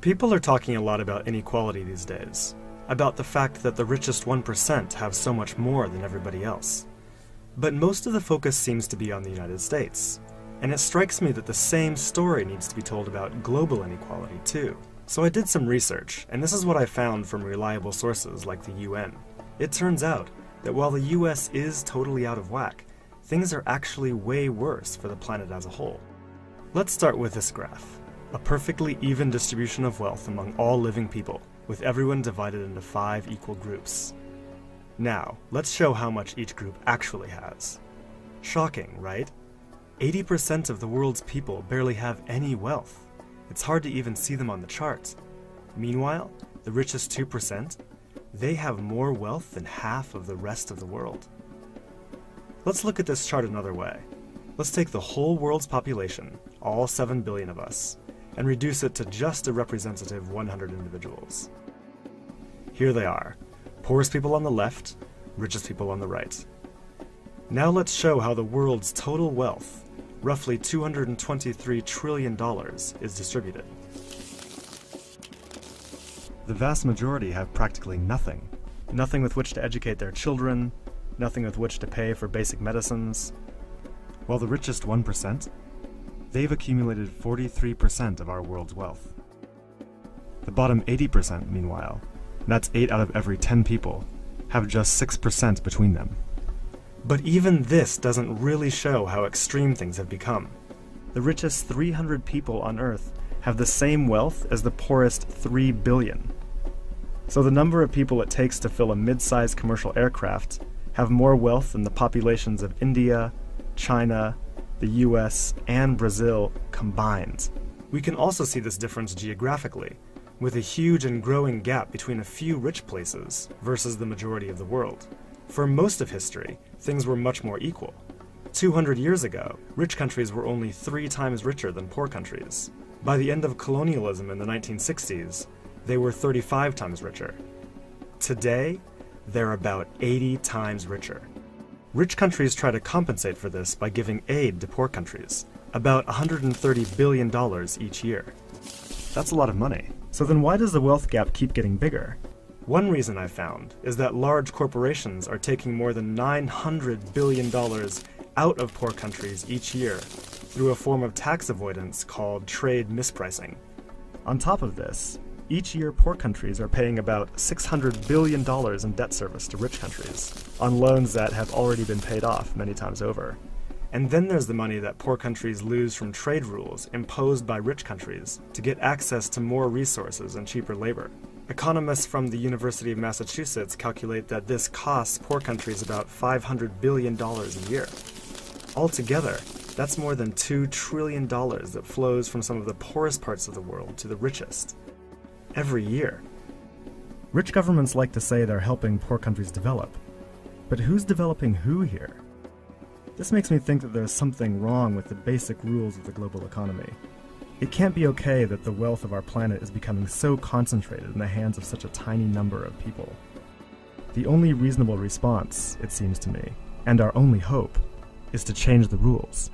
People are talking a lot about inequality these days, about the fact that the richest 1% have so much more than everybody else. But most of the focus seems to be on the United States, and it strikes me that the same story needs to be told about global inequality too. So I did some research, and this is what I found from reliable sources like the UN. It turns out that while the US is totally out of whack, things are actually way worse for the planet as a whole. Let's start with this graph. A perfectly even distribution of wealth among all living people, with everyone divided into 5 equal groups. Now, let's show how much each group actually has. Shocking, right? 80% of the world's people barely have any wealth. It's hard to even see them on the chart. Meanwhile, the richest 2%, they have more wealth than half of the rest of the world. Let's look at this chart another way. Let's take the whole world's population, all 7 billion of us, and reduce it to just a representative 100 individuals. Here they are, poorest people on the left, richest people on the right. Now let's show how the world's total wealth, roughly $223 trillion, is distributed. The vast majority have practically nothing. Nothing with which to educate their children, nothing with which to pay for basic medicines. While the richest 1%, they've accumulated 43% of our world's wealth. The bottom 80%, meanwhile, that's 8 out of every 10 people, have just 6% between them. But even this doesn't really show how extreme things have become. The richest 300 people on Earth have the same wealth as the poorest 3 billion. So the number of people it takes to fill a mid-sized commercial aircraft have more wealth than the populations of India, China, the US, and Brazil combined. We can also see this difference geographically, with a huge and growing gap between a few rich places versus the majority of the world. For most of history, things were much more equal. 200 years ago, rich countries were only 3 times richer than poor countries. By the end of colonialism in the 1960s, they were 35 times richer. Today, they're about 80 times richer. Rich countries try to compensate for this by giving aid to poor countries, about $130 billion each year. That's a lot of money. So then why does the wealth gap keep getting bigger? One reason I found is that large corporations are taking more than $900 billion out of poor countries each year through a form of tax avoidance called trade mispricing. On top of this, each year poor countries are paying about $600 billion in debt service to rich countries, on loans that have already been paid off many times over. And then there's the money that poor countries lose from trade rules imposed by rich countries to get access to more resources and cheaper labor. Economists from the University of Massachusetts calculate that this costs poor countries about $500 billion a year. Altogether, that's more than $2 trillion that flows from some of the poorest parts of the world to the richest. Every year. Rich governments like to say they're helping poor countries develop. But who's developing who here? This makes me think that there's something wrong with the basic rules of the global economy. It can't be okay that the wealth of our planet is becoming so concentrated in the hands of such a tiny number of people. The only reasonable response, it seems to me, and our only hope, is to change the rules.